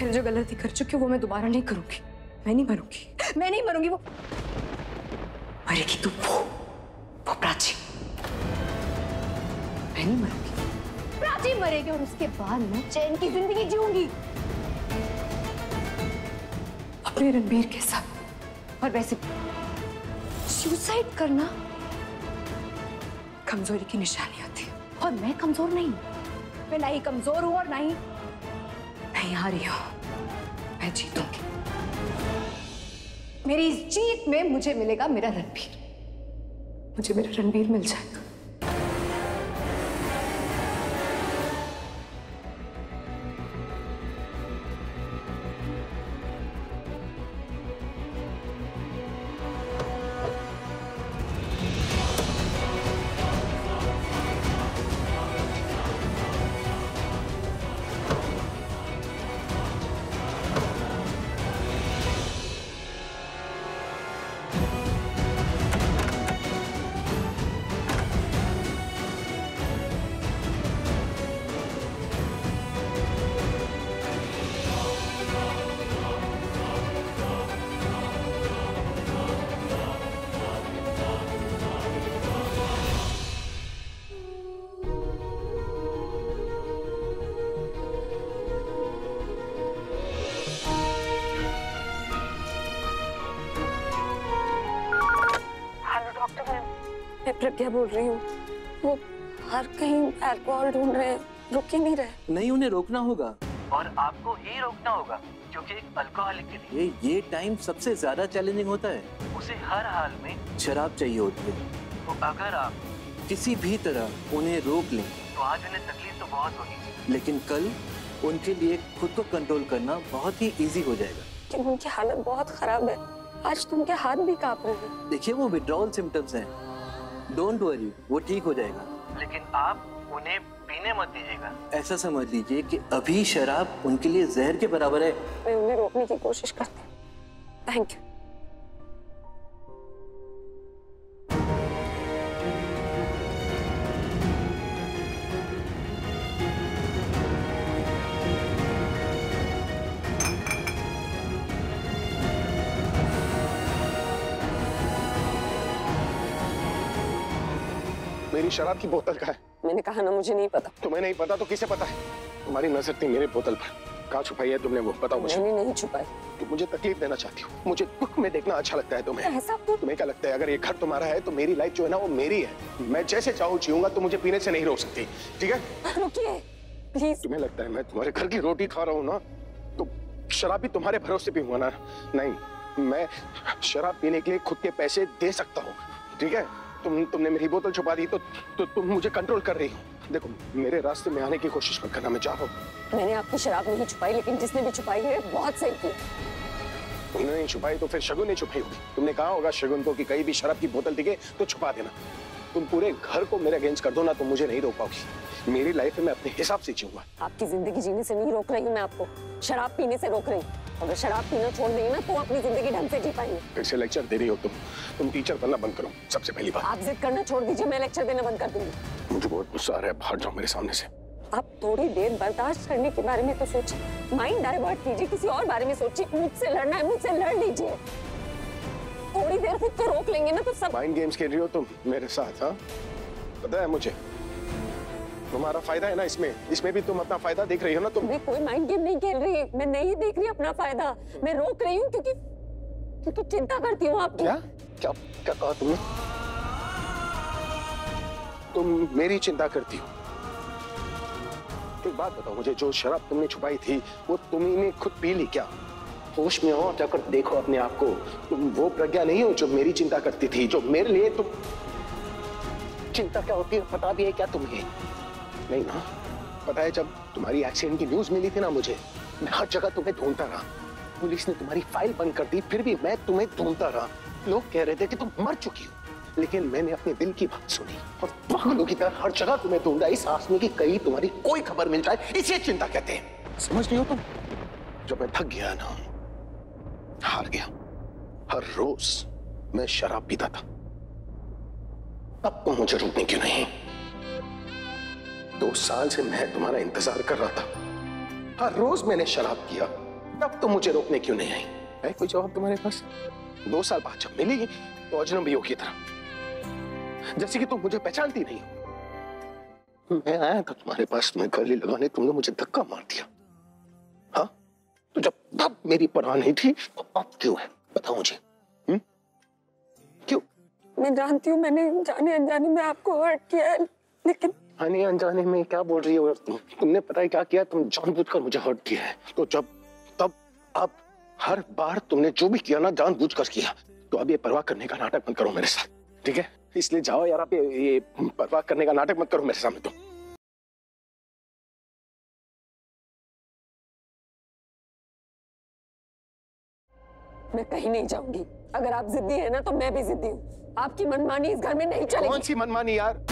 मैंने जो गलती कर चुकी हूँ वो मैं दोबारा नहीं करूंगी। मैं नहीं मरूंगी, मैं नहीं मरूंगी। वो मरेगी तू, वो प्राची। मैं नहीं मरूंगी, प्राची मरेगी और उसके बाद मैं चैन की जिंदगी जीऊंगी अपने रणबीर के साथ। और वैसे सुसाइड करना कमजोरी की निशानी होती है और मैं कमजोर नहीं हूं। मैं ना ही कमजोर हूं और ना ही नहीं हारी हूं। मैं जीतूंगी। मेरी इस जीत में मुझे मिलेगा मेरा रणबीर। मुझे मेरा रणबीर मिल जाएगा। मैं प्रज्ञा बोल रही हूँ। वो हर कहीं अल्कोहल ढूंढ रहे हैं, रुक ही नहीं रहे। नहीं, उन्हें रोकना होगा और आपको ही रोकना होगा, क्योंकि एक अल्कोहलिक के लिए ये टाइम सबसे ज्यादा चैलेंजिंग होता है। उसे हर हाल में शराब चाहिए होती है। तो अगर आप किसी भी तरह उन्हें रोक लें तो आज उन्हें तकलीफ तो बहुत होगी, लेकिन कल उनके लिए खुद को कंट्रोल करना बहुत ही इजी हो जाएगा। लेकिन उनकी हालत बहुत खराब है। आज तो उनके हाथ भी कांप रहे हैं। देखिए, वो विड्रॉल सिम्टम्स हैं। डोंट वरी, वो ठीक हो जाएगा। लेकिन आप उन्हें पीने मत दीजिएगा। ऐसा समझ लीजिए कि अभी शराब उनके लिए जहर के बराबर है। मैं उन्हें रोकने की कोशिश करती हूँ। Thank you. मेरी शराब की बोतल कहाँ है? मैंने कहा ना, मुझे नहीं पता। तुम्हें नहीं पता तो किसे पता है? तुम्हारी नजर थी मेरे बोतल पर। कहाँ छुपाई है तुमने वो? बताओ मुझे। मैंने नहीं छुपाई। तुम मुझे तकलीफ देना चाहती हो, मुझे दुख में देखना अच्छा लगता है तुम्हें। ऐसा तो तुम्हें क्या लगता है अगर ये घर तुम्हारा है तो मेरी लाइफ जो है ना वो मेरी है। मैं जैसे चाहूँ जीऊंगा, तो मुझे पीने से नहीं रोक सकती, ठीक है? रुकिए प्लीज। तुम्हें लगता है मैं तुम्हारे घर की रोटी खा रहा हूँ ना, तो शराब भी तुम्हारे भरोसे पीऊंगा ना? नहीं, मैं शराब पीने के लिए खुद के पैसे दे सकता हूँ, ठीक है? तुमने मेरी बोतल छुपा दी तो तुम मुझे कंट्रोल कर रही हो। देखो, मेरे रास्ते में आने की कोशिश मत करना, मैं चाह रहा हूँ। मैंने आपकी शराब नहीं छुपाई, लेकिन जिसने भी छुपाई है बहुत सही की। तुमने नहीं छुपाई तो फिर शगुन ने छुपाई होगी। तुमने कहा होगा शगुन को कि कहीं भी शराब की बोतल दिखे तो छुपा देना। तुम पूरे घर को मेरे अगेंस्ट कर दो ना, तो मुझे नहीं रोक पाओगी। मेरी लाइफ में मैं अपने हिसाब से जीऊंगा। आपकी जिंदगी जीने से नहीं रोक रही हूँ मैं आपको, शराब पीने से रोक रही हूँ। अगर शराब पीना छोड़ देंगे ना तो अपनी जिंदगी ढंग से जी पाएंगे। कैसे लेक्चर दे रही हो तुम टीचर बनना बंद करो, सबसे पहली बात। आप जिद करना छोड़ दीजिए, मैं लेक्चर देना बंद कर दूंगी। मुझे बहुत गुस्सा आ रहा है, बाहर जाओ मेरे सामने से। आप थोड़ी देर बर्दाश्त करने के बारे में तो सोचिए, माइंड डाइवर्ट कीजिए, किसी और बारे में सोचिए। मुझसे लड़ना है, मुझसे लड़ लीजिए। थोड़ी देर खुद को रोक लेंगे ना तो सब। माइंड गेम्स खेल रही हो तुम मेरे साथ? हाँ, पता है मुझे तुम्हारा फायदा है ना इसमें भी तुम अपना फायदा देख रही हो ना। तुम मैं कोई माइंड गेम नहीं खेल रही, मैं नहीं देख रही अपना फायदा। मैं रोक रही हूँ क्योंकि चिंता करती हूँ आपकी। क्या कहा तुमने? तुम मेरी चिंता करती हो? एक बात बताओ मुझे, जो शराब तुमने छुपाई थी वो तुमने खुद पी ली क्या? होश में हो, जाकर देखो अपने आप को। तुम वो प्रज्ञा नहीं हो जो मेरी चिंता करती थी, जो मेरे लिए तुम चिंता क्या होती है पता भी है क्या तुम्हें? नहीं ना, पता है जब तुम्हारी एक्सीडेंट की न्यूज मिली थी ना मुझे, मैं हर जगह तुम्हें ढूंढता रहा। पुलिस ने तुम्हारी फाइल बंद कर दी, फिर भी मैं तुम्हें ढूंढता रहा। लोग कह रहे थे कि तुम मर चुकी हो, लेकिन मैंने अपने दिल की बात सुनी और पागलों की तरह हर जगह तुम्हें ढूंढा, इस आस में कि कहीं तुम्हारी कोई खबर मिल जाए। इसे चिंता कहते हैं, समझ रही हो तुम? जब मैं थक गया ना, हार गया, हर रोज मैं शराब पीता था, अब तो मुझे रोकने क्यों नहीं? 2 साल से मैं तुम्हारा इंतजार कर रहा था। हर रोज मैंने शराब किया, तब तुम मुझे रोकने क्यों नहीं आई? है कोई जवाब तुम्हारे पास? 2 साल बाद जब मिली तो अजनबियों की तरह, जैसे कि तुम मुझे पहचानती नहीं हो। मैं आया था तुम्हारे पास, तुम्हें गले लगाने, तुमने मुझे धक्का मार दिया। हाँ, तो जब तब मेरी परवाह नहीं थी तो अब क्यों है? बताओ मुझे। क्यों? मैं जानती हूँ मैंने जाने अनजाने में आपको हर्ट किया है, लेकिन जाने अनजाने में क्या बोल रही हो तुमने? पता है क्या किया? तुम जानबूझकर मुझे हर्ट किया है। तो जब तब अब हर बार तुमने जो भी किया ना जानबूझकर किया। तो अब ये परवाह करने का नाटक मत करो मेरे साथ, ठीक है? इसलिए जाओ यार, आप ये परवाह करने का नाटक मत करो मेरे सामने। तुम मैं कहीं नहीं जाऊंगी। अगर आप जिद्दी है ना तो मैं भी जिद्दी हूँ। आपकी मनमानी इस घर में नहीं चलेगी। कौन सी मनमानी यार?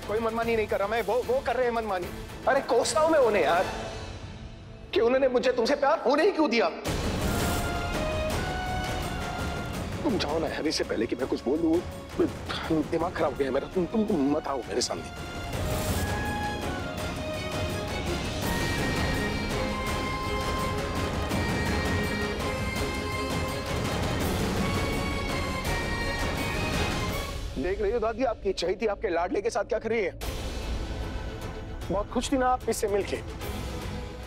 कोई मनमानी नहीं कर रहा मैं, वो कर रहे हैं मनमानी। अरे कोसता हूं मैं उन्हें यार, कि उन्होंने मुझे तुमसे प्यार होने ही क्यों दिया? तुम जाओ ना यार, इससे पहले कि मैं कुछ बोल दूं। दिमाग खराब हो गया है मेरा। तुम मत आओ मेरे सामने। देख रही हो दादी, आपकी चाही थी आपके लाडले के साथ क्या कर रही है? बहुत खुश थी ना आप इससे मिलके,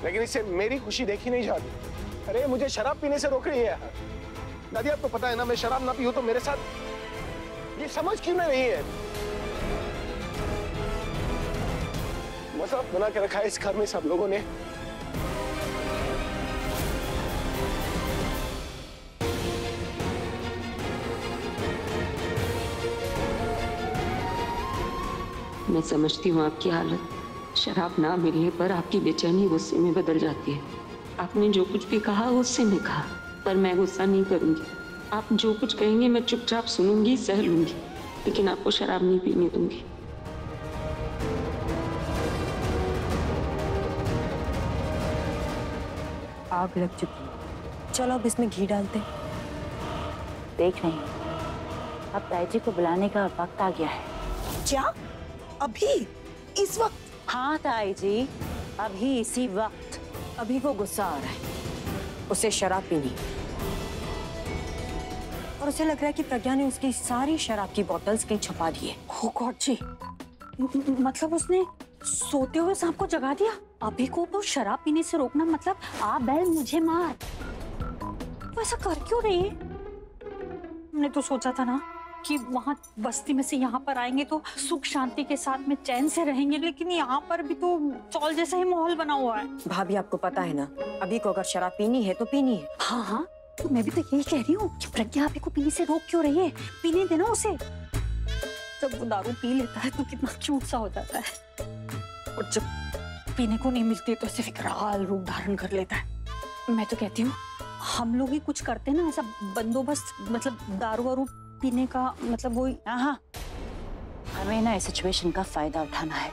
लेकिन इससे मेरी खुशी देखी नहीं जाती। अरे मुझे शराब पीने से रोक रही है यार। दादी आपको पता है ना, मैं शराब ना पीऊं तो मेरे साथ ये समझ क्यों नहीं रही है? मजाक बना के रखा है इस घर में सब लोगों ने। मैं समझती हूँ आपकी हालत। शराब ना मिलने पर आपकी बेचैनी गुस्से में बदल जाती है। आपने जो कुछ भी कहा गुस्से में कहा, पर मैं गुस्सा नहीं करूंगी। आप जो कुछ कहेंगे मैं चुपचाप सुनूंगी, सह लूंगी, लेकिन आपको शराब नहीं पीने दूंगी। आग लग चुकी। चलो अब इसमें घी डालते। देख नहीं, अब ताई जी को बुलाने का वक्त आ गया है। क्या? अभी? इस वक्त? हाँ ताई जी, अभी इसी वक्त। अभी को गुस्सा आ रहा है, उसे शराब पीनी, और उसे लग रहा है कि प्रज्ञा ने उसकी सारी शराब की बोतल्स कहीं छुपा दी है। ओह गॉड जी, मतलब उसने सोते हुए सांप को जगा दिया। अभी को वो शराब पीने से रोकना मतलब आ बैल मुझे मार। तो ऐसा कर क्यों रही है? हमने तो सोचा था ना कि वहाँ बस्ती में से यहाँ पर आएंगे तो सुख शांति के साथ में चैन से रहेंगे, लेकिन यहाँ पर भी तो चौल जैसा ही माहौल बना हुआ है। भाभी आपको पता है ना, अभी को अगर शराब पीनी है तो पीनी है। हाँ हाँ, तो मैं भी तो यही कह रही हूँ कि प्रज्ञा अभी को पीने से रोक क्यों रही है? पीने देना उसे। जब वो दारू पी लेता है तो कितना क्यूट सा हो जाता है, और जब पीने को नहीं मिलती तो ऐसे विकराल रूप धारण कर लेता है। मैं तो कहती हूँ हम लोग ही कुछ करते ना ऐसा बंदोबस्त, मतलब दारू वारू पीने का, मतलब वही। हाँ, हमें ना इस सिचुएशन का फायदा उठाना है।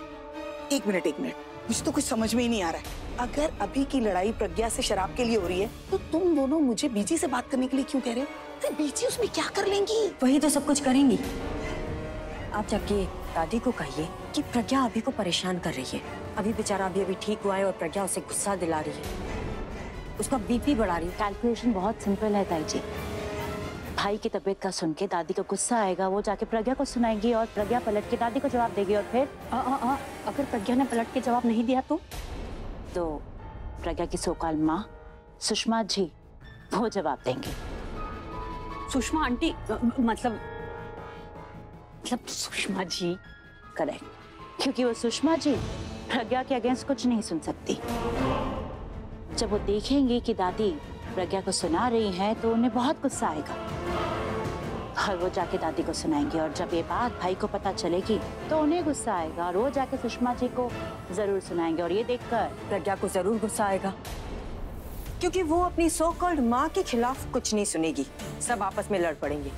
एक मिनट, मुझे तो कुछ समझ में ही नहीं आ रहा है। अगर अभी की लड़ाई प्रज्ञा से शराब के लिए हो रही है तो तुम दोनों मुझे बीजी से बात करने के लिए क्यों कह रहे हो? अरे बीजी उसमें क्या कर लेंगी? वही तो सब कुछ करेंगी। आप जाके दादी को कहिए कि प्रज्ञा अभी को परेशान कर रही है। अभी बेचारा अभी ठीक हुआ है और प्रज्ञा उसे गुस्सा दिला रही है, उसका बीपी बढ़ा रही है। कैलकुलेशन बहुत सिंपल है ताई जी। भाई की तबीयत का सुन के दादी को गुस्सा आएगा, वो जाके प्रज्ञा को सुनाएगी और प्रज्ञा पलट के दादी को जवाब देगी, और फिर अगर प्रज्ञा ने पलट के जवाब नहीं दिया तो प्रज्ञा की सोकाल माँ सुषमा जी वो जवाब देंगी। सुषमा आंटी मतलब सुषमा जी। करेक्ट, क्योंकि वो सुषमा जी प्रज्ञा के अगेंस्ट कुछ नहीं सुन सकती। जब वो देखेंगी कि दादी प्रज्ञा को सुना रही हैं तो उन्हें बहुत गुस्सा आएगा और वो जाके दादी को सुनाएंगे, और जब ये बात भाई को पता चलेगी तो उन्हें गुस्सा आएगा और वो जाके सुषमा जी को जरूर सुनाएंगे, और ये देखकर प्रज्ञा को जरूर गुस्सा आएगा क्योंकि वो अपनी सो कॉल्ड माँ के खिलाफ कुछ नहीं सुनेगी। सब आपस में लड़ पड़ेंगे,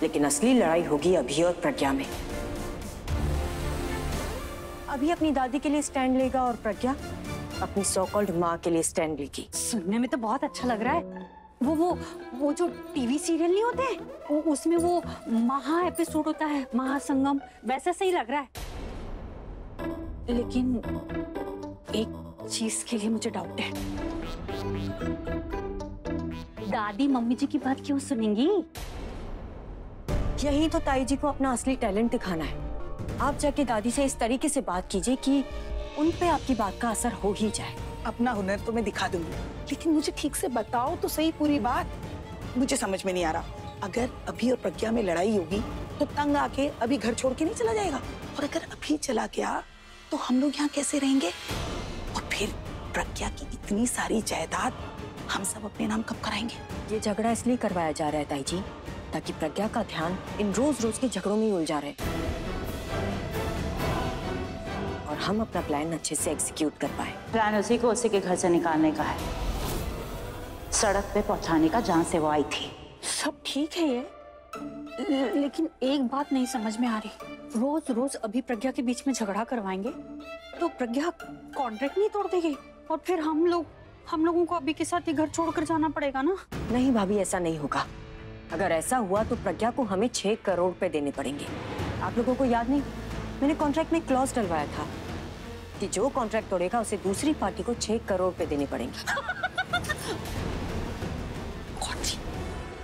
लेकिन असली लड़ाई होगी अभी और प्रज्ञा में। अभी अपनी दादी के लिए स्टैंड लेगा और प्रज्ञा अपनी सो कॉल्ड माँ के लिए स्टैंड लेगी। सुनने में तो बहुत अच्छा लग रहा है। वो जो टीवी सीरियल नहीं होते उसमें वो महा एपिसोड होता है, महासंगम, वैसा सही लग रहा है। लेकिन एक चीज के लिए मुझे डाउट है। दादी मम्मी जी की बात क्यों सुनेंगी? यही तो ताई जी को अपना असली टैलेंट दिखाना है। आप जाके दादी से इस तरीके से बात कीजिए कि उन पे आपकी बात का असर हो ही जाए। अपना हुनर तो मैं दिखा दूंगी, लेकिन मुझे ठीक से बताओ तो सही पूरी बात। मुझे समझ में नहीं आ रहा। अगर अभी और प्रज्ञा में लड़ाई होगी तो तंग आके अभी घर छोड़ के नहीं चला जाएगा, और अगर अभी चला गया तो हम लोग यहाँ कैसे रहेंगे? और फिर प्रज्ञा की इतनी सारी जायदाद हम सब अपने नाम कब कराएंगे? ये झगड़ा इसलिए करवाया जा रहा है ताई जी, ताकि प्रज्ञा का ध्यान इन रोज रोज के झगड़ों में ही उलझा रहे और हम अपना प्लान अच्छे से एग्जीक्यूट कर पाए। प्लान उसी को उसी के घर से निकालने का है, सड़क पे पहुंचाने का जहां से वो आई थी। सब ठीक है ये, लेकिन एक बात नहीं समझ में आ रही। रोज रोज अभी प्रज्ञा के बीच में झगड़ा करवाएंगे तो प्रज्ञा कॉन्ट्रैक्ट नहीं तोड़ देगी, और फिर हम लोगों को अभी के साथ ही घर छोड़कर जाना पड़ेगा ना। नहीं भाभी, ऐसा नहीं होगा। अगर ऐसा हुआ तो प्रज्ञा को हमें 6 करोड़ रुपए देने पड़ेंगे। आप लोगों को याद नहीं, मैंने कॉन्ट्रैक्ट में क्लॉज डलवाया था कि जो कॉन्ट्रैक्ट तोड़ेगा उसे दूसरी पार्टी को 6 करोड़ रुपए देने पड़ेंगे।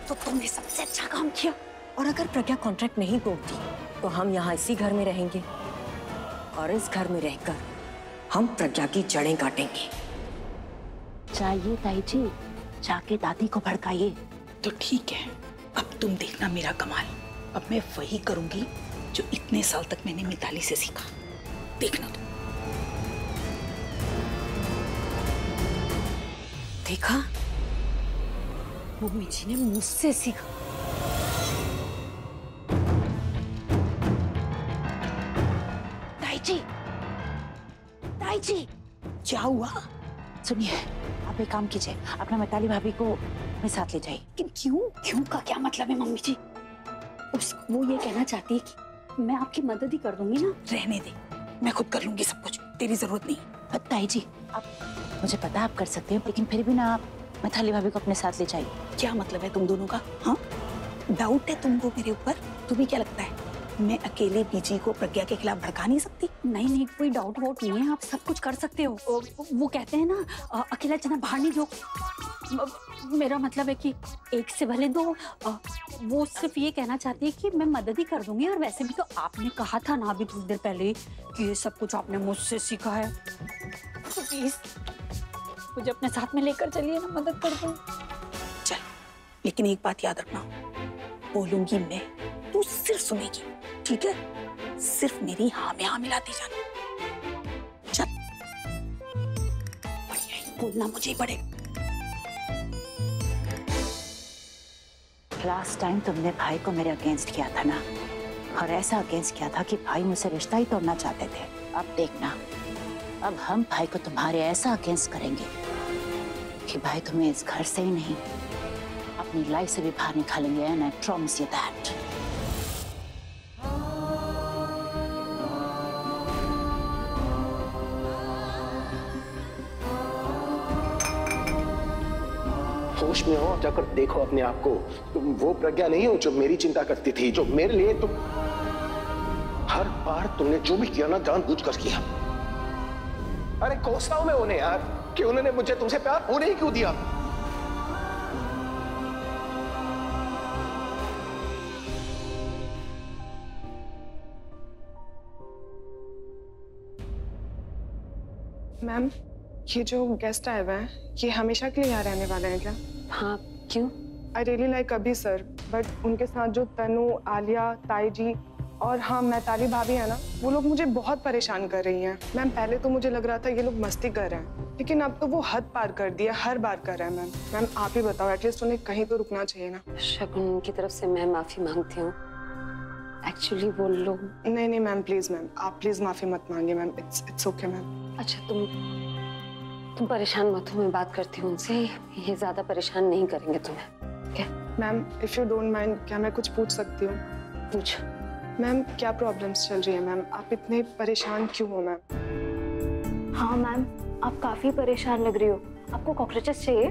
तो तुमने सबसे अच्छा काम किया। और अगर प्रज्ञा कॉन्ट्रैक्ट नहीं तोड़ती तो हम यहाँ इसी घर में रहेंगे, और इस घर में रहकर हम प्रज्ञा की जड़ें काटेंगे। चाहिए ताई जी, जाके दादी को भड़काइए। तो ठीक है, अब तुम देखना मेरा कमाल। अब मैं वही करूंगी जो इतने साल तक मैंने मिताली से सीखा। देखना तुम। देखा, मम्मी जी ने मुझसे सीखा। ताई जी, क्या हुआ? सुनिए, आप एक काम कीजिए, अपना मिताली भाभी को अपने साथ ले जाइए। लेकिन क्यों का क्या मतलब है मम्मी जी? वो ये कहना चाहती है कि मैं आपकी मदद ही कर दूंगी ना। रहने दे, मैं खुद कर लूंगी सब कुछ, तेरी जरूरत नहीं। ताई जी, आप, मुझे पता आप कर सकते हो, लेकिन फिर भी ना आप मिताली भाभी को अपने साथ ले जाइए। क्या मतलब है तुम दोनों का? हाँ, डाउट है तुमको मेरे ऊपर? तुम्हें क्या लगता है मैं अकेले बीजी को प्रज्ञा के खिलाफ भड़का नहीं सकती? नहीं, कोई डाउट वोट नहीं है, आप सब कुछ कर सकते हो। वो कहते हैं ना, अकेला जना भाड़ नहीं जो। मेरा मतलब है कि एक से भले दो। वो सिर्फ ये कहना चाहती है कि मैं मदद ही कर दूंगी, और वैसे भी तो आपने कहा था ना अभी थोड़ी देर पहले कि ये सब कुछ आपने मुझसे सीखा है। तो प्लीज मुझे अपने साथ में लेकर चलिए ना, मदद कर दो। चल, लेकिन एक बात याद रखना, बोलूंगी मैं, तू सिर्फ सुनेगी, ठीक है? सिर्फ मेरी हाँ में हाँ मिलाती जाना। चल, और यही बोलना मुझे ही पड़ेगा। लास्ट टाइम तुमने भाई को मेरे अगेंस्ट किया था ना, और ऐसा अगेंस्ट किया था कि भाई मुझसे रिश्ता ही तोड़ना चाहते थे। अब देखना, अब हम भाई को तुम्हारे ऐसा अगेंस्ट करेंगे कि भाई तुम्हें इस घर से ही नहीं, अपनी लाइफ से भी बाहर निकालेंगे। And I promise you that. होश में हो, जाकर देखो अपने आप को। तुम वो प्रज्ञा नहीं हो जो मेरी चिंता करती थी, जो मेरे लिए तुम हर बार तुमने जो भी किया ना जानबूझकर किया। अरे कोसता हूं मैं उन्हें यार, कि उन्होंने मुझे तुमसे प्यार होने ही क्यों दिया। मैम, ये जो गेस्ट आए हुए हैं, ये हमेशा के लिए यहाँ रहने वाले हैं क्या? हाँ, क्यों? आई रियली लाइक अभी सर, बट उनके साथ जो तनु, आलिया, ताई जी और हाँ मैताली भाभी है ना, वो लोग मुझे बहुत परेशान कर रही हैं। मैम, पहले तो मुझे लग रहा था ये लोग मस्ती कर रहे हैं, लेकिन अब तो वो हद पार कर दिया, हर बार कर रहे हैं। मैम आप ही बताओ, एटलीस्ट उन्हें कहीं तो रुकना चाहिए ना। शगुन की तरफ से मैं माफी मांगती हूँ। एक्चुअली वो लोग। नहीं मैम, प्लीज मैम, आप प्लीज माफी मत मांगिए मैम। It's okay ma'am. अच्छा, तुम परेशान मत हो, मैं बात करती हूँ उनसे, ये ज्यादा परेशान नहीं करेंगे तुम्हें। क्या ma'am, if you don't mind, क्या मैं कुछ पूछ सकती हूँ? पूछ। मैम, क्या प्रॉब्लम्स चल रही है मैम? आप इतने परेशान क्यों हो मैम? हाँ मैम, आप काफी परेशान लग रही हो। आपको कॉकरोचेस चाहिए?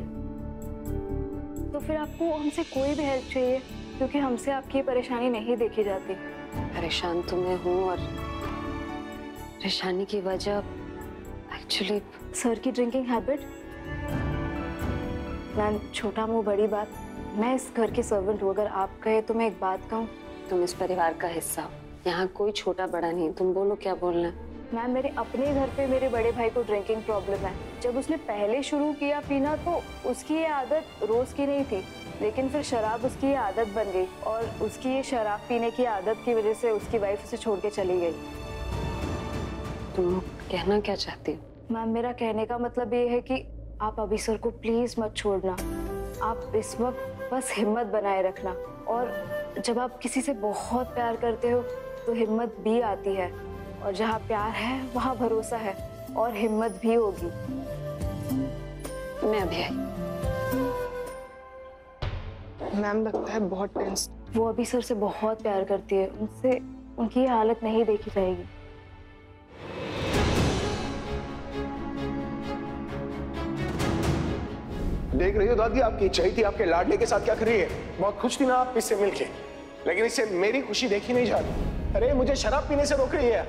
तो फिर आपको हमसे कोई भी हेल्प चाहिए, क्योंकि हमसे आपकी परेशानी नहीं देखी जाती। परेशान तो मैं हूँ, और परेशानी की वजह एक्चुअली सर की ड्रिंकिंग हैबिट। मैम, छोटा मुंह बड़ी बात। मैं इस घर की सर्वेंट हूँ, अगर आप कहे तो मैं एक बात कहूँ। तुम इस परिवार का हिस्सा हो, यहाँ कोई छोटा बड़ा नहीं। तुम बोलो क्या बोलना है। मैम, मेरे अपने घर पे मेरे बड़े भाई को ड्रिंकिंग प्रॉब्लम है। जब उसने पहले शुरू किया पीना तो उसकी ये आदत रोज की नहीं थी, लेकिन फिर शराब उसकी ये आदत बन गई और उसकी ये शराब पीने की आदत की वजह से उसकी वाइफ उसे छोड़ के चली गई। तुम कहना क्या चाहती हो? मैम, मेरा कहने का मतलब ये है कि आप अभी सर को प्लीज मत छोड़ना। आप इस वक्त बस हिम्मत बनाए रखना, और जब आप किसी से बहुत प्यार करते हो तो हिम्मत भी आती है, और जहाँ प्यार है वहाँ भरोसा है और हिम्मत भी होगी। मैं अभी आई। मैम, लगता है बहुत टेंस। वो अभी सर से बहुत प्यार करती है, उनसे उनकी ये हालत नहीं देखी जाएगी। देख रही हो दादी, आपकी इच्छा ही थी आपके लाडले के साथ क्या कर रही है। बहुत खुश थी ना आप इससे मिलके, लेकिन इससे मेरी खुशी देखी नहीं जाती। अरे मुझे शराब पीने से रोक रही है।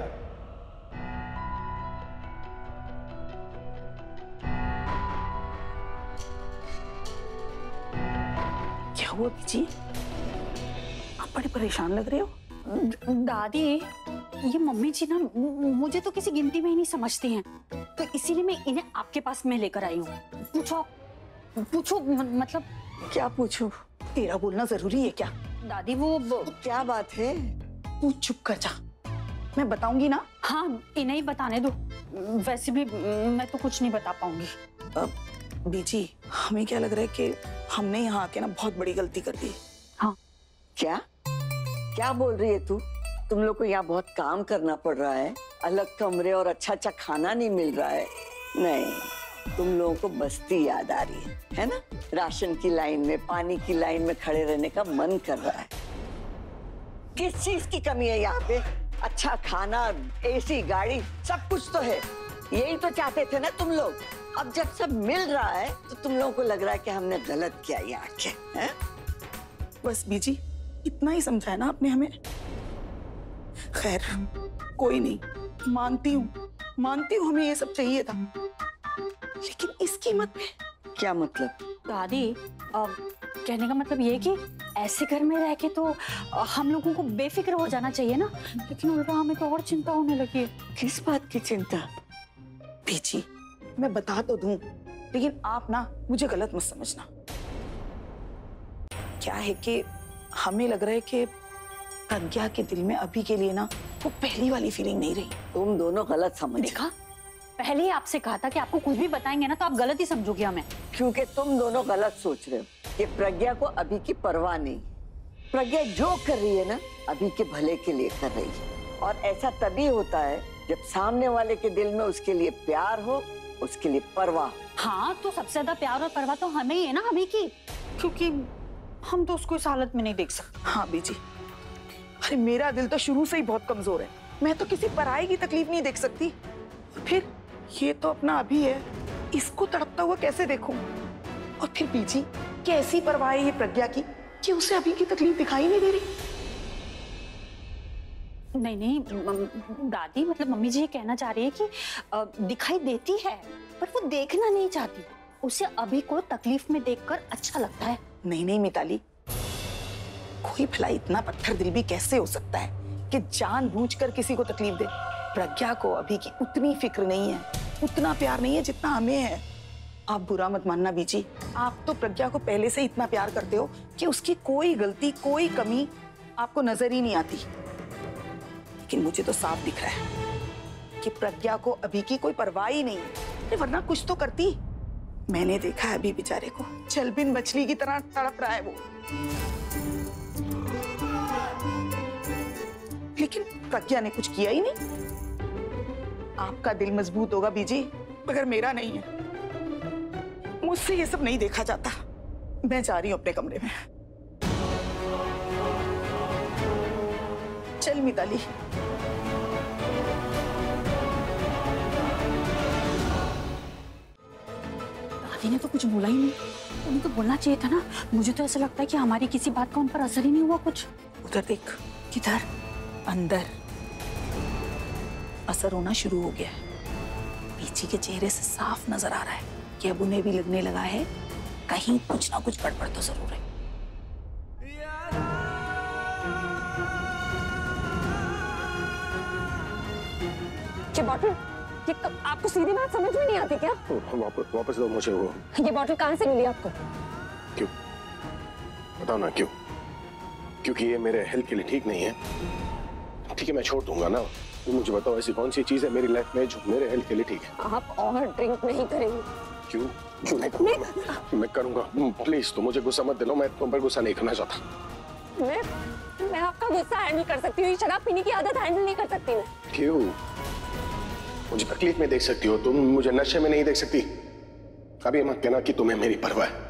क्या हुआ बीजी? आप बड़े परेशान लग रहे हो। दादी, ये मम्मी जी ना मुझे तो किसी गिनती में ही नहीं समझती हैं, तो इसीलिए मैं इन्हें आपके पास में लेकर आई हूँ। पूछो मतलब। क्या पूछूं? तेरा बोलना जरूरी है क्या? दादी वो क्या बात है? तू चुप कर जा, मैं बताऊंगी ना। हाँ, इन्हें ही बताने दो। वैसे भी मैं तो कुछ नहीं बता पाऊंगी। बीजी, हमें क्या लग रहा है कि हमने यहाँ आके ना बहुत बड़ी गलती कर दी। हाँ। क्या क्या बोल रही है तू? तुम लोग को यहाँ बहुत काम करना पड़ रहा है, अलग कमरे और अच्छा अच्छा खाना नहीं मिल रहा है। नहीं, तुम लोगों को बस्ती याद आ रही है ना? राशन की लाइन में, पानी की लाइन में खड़े रहने का मन कर रहा है। किस चीज की कमी है यहाँ पे? अच्छा खाना, एसी, गाड़ी, सब कुछ तो है। यही तो चाहते थे ना तुम लोग। अब जब सब मिल रहा है तो तुम लोगों को लग रहा है कि हमने गलत किया यहाँ के, हैं? बस बीजी, इतना ही समझाया ना आपने हमें। खैर, कोई नहीं, मानती हूँ हमें ये सब चाहिए था, लेकिन इस कीमत पे। क्या मतलब? दादी, कहने का मतलब ये कि ऐसे घर में रह के तो हम लोगों को बेफिक्र हो जाना चाहिए ना, लेकिन उल्टा हमें तो और चिंता होने लगी है। किस बात की चिंता? बीजी, मैं बता तो दूं, लेकिन आप ना मुझे गलत मत समझना। क्या है कि हमें लग रहा है कि प्रज्ञा के दिल में अभी के लिए ना वो पहली वाली फीलिंग नहीं रही। तुम दोनों गलत समझ। देखा, पहले ही आपसे कहा था कि आपको कुछ भी बताएंगे ना तो आप गलत ही समझोगे हमें। क्योंकि तुम दोनों गलत सोच रहे हो कि प्रज्ञा को अभी की परवाह नहीं। प्रज्ञा जो कर रही है ना, अभी के भले के लिए कर रही है, और ऐसा तभी होता है जब सामने वाले के दिल में उसके लिए प्यार हो, उसके लिए परवाह। हाँ, तो सबसे ज्यादा प्यार और परवाह तो हमें ही है ना, अभी की, क्योंकि हम तो उसको इस हालत में नहीं देख सकते। हाँ बीजी, अरे मेरा दिल तो शुरू से ही बहुत कमजोर है, मैं तो किसी पराये की तकलीफ नहीं देख सकती। फिर ये तो अपना अभी है, इसको तड़पता हुआ कैसे देखूं? और फिर बीजी, कैसी परवाह है ये प्रज्ञा की कि उसे अभी की तकलीफ दिखाई नहीं दे रही। नहीं, दादी, मतलब मम्मी जी ये कहना चाह रही है कि दिखाई देती है पर वो देखना नहीं चाहती। उसे अभी को तकलीफ में देखकर अच्छा लगता है। नहीं मिताली, कोई भला इतना पत्थर दिल भी कैसे हो सकता है कि जानबूझकर किसी को तकलीफ दे? प्रज्ञा को अभी की उतनी फिक्र नहीं है, उतना प्यार नहीं है जितना हमें है। आप बुरा मत मानना बीजी, आप तो प्रज्ञा को पहले से इतना प्यार करते हो कि उसकी कोई गलती, कोई कमी आपको नजर ही नहीं आती। लेकिन मुझे तो साफ दिख रहा है कि प्रज्ञा को अभी की कोई परवाह ही नहीं है, वरना कुछ तो करती। मैंने देखा है अभी बेचारे को, छलबिन मछली की तरह तड़प रहा है वो। लेकिन प्रज्ञा ने कुछ किया ही नहीं। आपका दिल मजबूत होगा बीजी, मगर मेरा नहीं है। मुझसे ये सब नहीं देखा जाता। मैं जा रही हूं अपने कमरे में। चल मिताली। दादी ने तो कुछ बोला ही नहीं, उन्हें तो बोलना चाहिए था ना। मुझे तो ऐसा लगता है कि हमारी किसी बात का उन पर असर ही नहीं हुआ कुछ। उधर देख। किधर? अंदर असर होना शुरू हो गया है। पीछे के चेहरे से साफ नजर आ रहा है कि अब उन्हें भी लगने लगा है कहीं कुछ ना कुछ गड़बड़ तो जरूर है। ये बॉटल, ये आपको सीधी बात समझ में नहीं आती क्या? वापस दो मुझे वो। ये बॉटल कहाँ से मिली आपको? क्यों बताओ ना क्यों? क्योंकि ये मेरे हेल्थ के लिए ठीक नहीं है। ठीक है मैं छोड़ दूंगा ना, तुम मुझे बताओ ऐसी कौन सी चीज है मेरी लाइफ में जो मेरे हेल्थ के लिए ठीक है? आप और ड्रिंक नहीं करेंगे? क्यों क्यों नहीं करूंगा? मैं करूंगा, प्लीज तुम मुझे गुस्सा मत दिलाओ, मैं तुम पर गुस्सा नहीं करना चाहता। मैं आपका गुस्सा हैंडल कर सकती हूँ, शराब पीने की आदत हैंडल नहीं कर सकती मैं। क्यों? मुझे तकलीफ में देख सकती हो, तुम मुझे नशे में नहीं देख सकती। अभी मत कहना कि तुम्हें मेरी परवाह है।